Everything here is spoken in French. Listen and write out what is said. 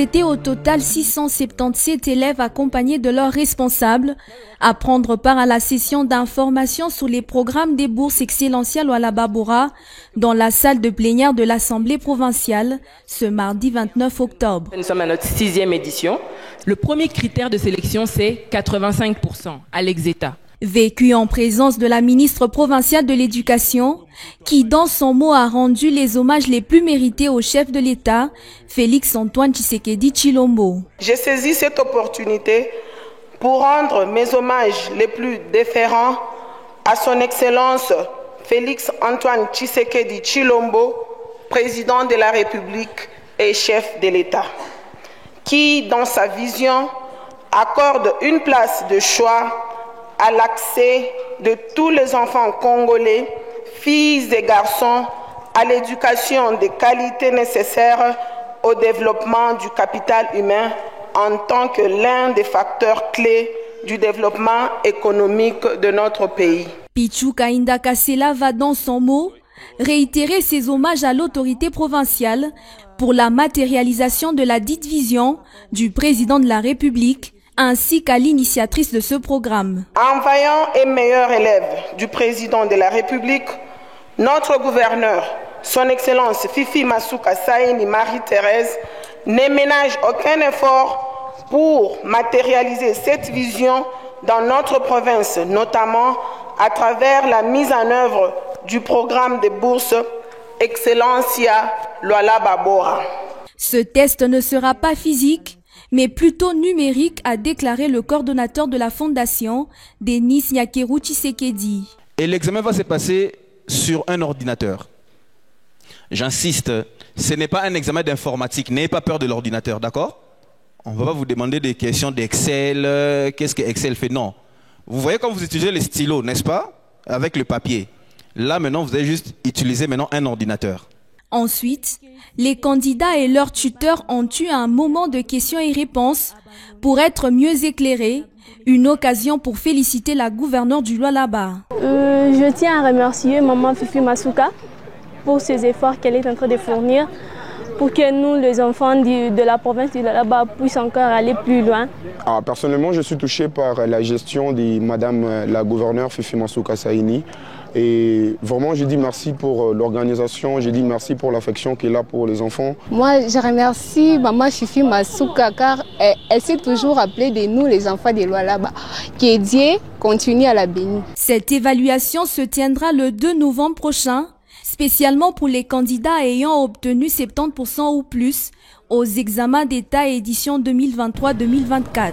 étaient au total 677 élèves accompagnés de leurs responsables à prendre part à la session d'information sur les programmes des bourses excellentielles Lualaba Bora dans la salle de plénière de l'Assemblée provinciale ce mardi 29 octobre. Nous sommes à notre 6e édition. Le premier critère de sélection, c'est 85% à l'ex-État. Vécu en présence de la ministre provinciale de l'Éducation, qui dans son mot a rendu les hommages les plus mérités au chef de l'État, Félix Antoine Tshisekedi Tshilombo. J'ai saisi cette opportunité pour rendre mes hommages les plus déférents à son Excellence Félix Antoine Tshisekedi Tshilombo, président de la République et chef de l'État, qui, dans sa vision, accorde une place de choix à l'accès de tous les enfants congolais, filles et garçons, à l'éducation des qualités nécessaires au développement du capital humain en tant que l'un des facteurs clés du développement économique de notre pays. Pichu Kainda Kasela va dans son mot réitérer ses hommages à l'autorité provinciale pour la matérialisation de la dite vision du président de la République ainsi qu'à l'initiatrice de ce programme. En vaillant et meilleur élève du président de la République, notre gouverneur, son Excellence Fifi Masuka Saini Marie-Thérèse, ne ménage aucun effort pour matérialiser cette vision dans notre province, notamment à travers la mise en œuvre du programme de bourse Excellencia Lualaba Bora. Ce test ne sera pas physique, mais plutôt numérique, a déclaré le coordonnateur de la fondation, Denis Nyakeru Tshisekedi. Et l'examen va se passer sur un ordinateur. J'insiste, ce n'est pas un examen d'informatique, n'ayez pas peur de l'ordinateur, d'accord? On ne va pas vous demander des questions d'Excel, qu'est-ce que Excel fait, non. Vous voyez quand vous utilisez les stylos, n'est-ce pas? Avec le papier. Là maintenant, vous allez juste utiliser maintenant un ordinateur. Ensuite, les candidats et leurs tuteurs ont eu un moment de questions et réponses pour être mieux éclairés, une occasion pour féliciter la gouverneure du Lualaba. Je tiens à remercier Maman Fifi Masuka pour ses efforts qu'elle est en train de fournir pour que nous, les enfants de la province du Lualaba, puissions encore aller plus loin. Personnellement, je suis touché par la gestion de Madame la gouverneure Fifi Masuka Saini. Et vraiment, je dis merci pour l'organisation, je dis merci pour l'affection qu'elle a pour les enfants. Moi, je remercie Maman Fifi Masuka car elle s'est toujours rappelée de nous, les enfants de Lualaba, que Dieu continue à la bénir. Cette évaluation se tiendra le 2 novembre prochain, spécialement pour les candidats ayant obtenu 70% ou plus aux examens d'État édition 2023-2024.